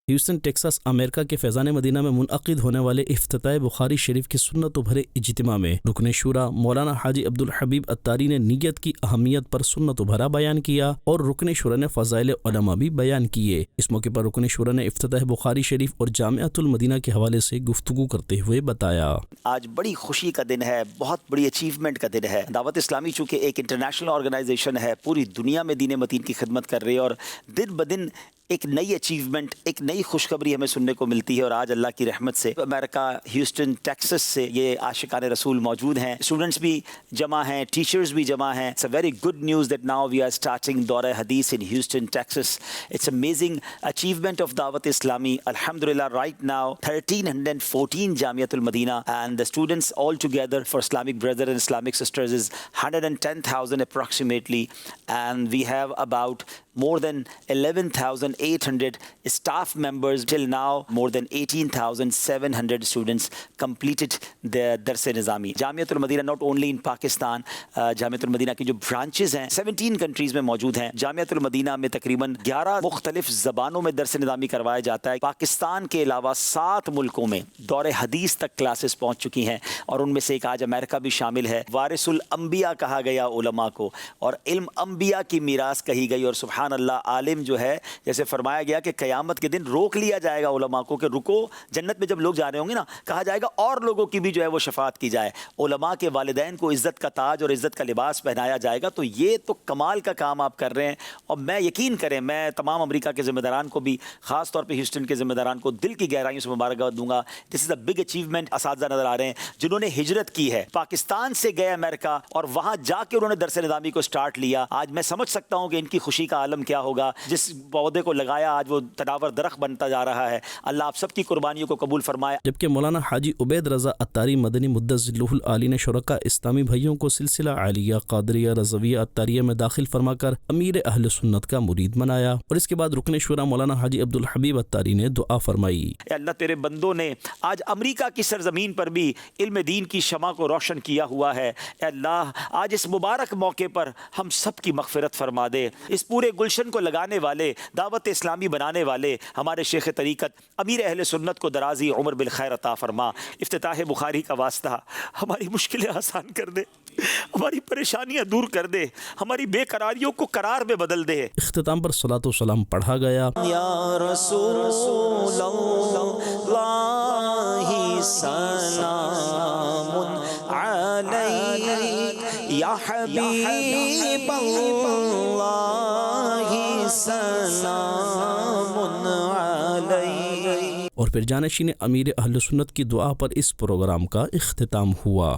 Houston Texas امریکہ کے فیضان مدینہ میں منعقد ہونے والے افتتاح-e-بخاری شریف کی سنتوں بھرے اجتماع میں رکن-e-شورا مولانا حاجی عبد الحبیب اتاری نے نیت کی اہمیت پر سنتوں بھرا بیان کیا اور رکن-e-شورا نے فضائل علماء بھی بیان کیے۔ اس موقع پر رکن-e-شورا نے افتتاح-e-بخاری شریف اور جامعۃ المدینہ کے حوالے سے گفتگو کرتے ہوئے بتایا، آج بڑی خوشی کا دن ہے، بہت بڑی اچیومنٹ کا دن ہے۔ دعوت اسلامی چونکہ ایک انٹرنیشنل آرگنائزیشن ہے، پوری دنیا میں دین متین کی خدمت کر رہی ہے اور دن بدن ایک نئی اچیومنٹ، ایک نئی خوشخبری ہمیں سننے کو ملتی ہے۔ اور آج اللہ کی رحمت سے امریکہ ہیوسٹن ٹیکسس سے یہ عاشقان رسول موجود ہیں، اسٹوڈنٹس بھی جمع ہیں، ٹیچرز بھی جمع ہیں۔ It's a very good news that now we are starting دورہ حدیث in Houston Texas. It's amazing achievement of Dawat Islami. الحمدللہ رائٹ ناؤ 1314 جامعۃ المدینہ and the students all together for Islamic brothers and Islamic sisters is 110,000 approximately, and we have about more than 11,800 staff members. Till now more than 18,700 students completed their dars-e-nizami. Jamiat al-Madina not only in Pakistan, Jamiat al-Madina کی جو branches ہیں 17 countries میں موجود ہیں۔ جامعۃ المدینہ میں تقریباً 11 مختلف زبانوں میں درس نظامی کروایا جاتا ہے۔ پاکستان کے علاوہ 7 ملکوں میں دور حدیث تک کلاسز پہنچ چکی ہیں اور ان میں سے ایک آج امریکہ بھی شامل ہے۔ وارث الانبیاء کہا گیا علماء کو، اور علم انبیاء کی میراث کہی گئی۔ اور سبحان اللہ، عالم جو ہے جیسے فرمایا گیا کہ قیامت کے دن روک لیا جائے گا علماء کو کہ رکو، جنت میں جب لوگ جا رہے ہوں گے نا، کہا جائے گا اور لوگوں کی بھی جو ہے وہ شفاعت کی جائے۔ علماء کے والدین کو عزت کا تاج اور عزت کا لباس پہنایا جائے گا۔ تو یہ تو کمال کا کام آپ کر رہے ہیں، اور میں یقین کریں میں تمام امریکہ کے ذمہ داران کو بھی، خاص طور پہ ہیوسٹن کے ذمہ داران کو دل کی گہرائیوں سے مبارکباد دوں گا۔ دس از اے بگ اچیومنٹ۔ اساتذہ نظر آ رہے ہیں جنہوں نے ہجرت کی ہے، پاکستان سے گئے امریکہ اور وہاں جا کے انہوں نے درس نظامی کو سٹارٹ لیا۔ آج میں سمجھ سکتا ہوں کہ ان کی خوشی کا عالم کیا ہوگا۔ جس پودے کو لگایا آج وہ تناور درخت بنتا جا رہا ہے۔ اللہ آپ سب کی قربانیوں کو قبول فرمائے۔ جبکہ مولانا حاجی عبید رضا اتاری مدنی مدت ذلہ العالی نے شرکاء اسلامی بھائیوں کو سلسلہ عالیہ قادریہ رضویہ اتاریہ میں داخل فرما کر امیر اہل سنت کا مرید بنایا، اور اس کے بعد رکن-e-شورا مولانا حاجی عبد الحبیب اتاری نے دعا فرمائی۔ اے اللہ تیرے بندوں نے آج امریکہ کی سرزمین پر بھی علم دین کی شمع کو روشن کیا ہوا ہے۔ اے اللہ آج اس مبارک موقع پر ہم سب کی مغفرت فرما دے۔ اس پورے گلشن کو لگانے والے، دعوت اسلامی بنانے والے ہمارے شیخ طریقت امیر اہل سنت کو درازی عمر بالخیر عطا فرما۔ افتتاح بخاری کا واسطہ ہماری مشکلیں آسان کر دے، ہماری پریشانیاں دور کر دے، ہماری بے قراریوں کو قرار میں بدل دے۔ اختتام پر صلاۃ و سلام پڑھا گیا۔ یا رسول اللہ سلام علیک، یا حبیب اللہ سلام علیک۔ اور پھر جانشین امیر اہل سنت کی دعا پر اس پروگرام کا اختتام ہوا۔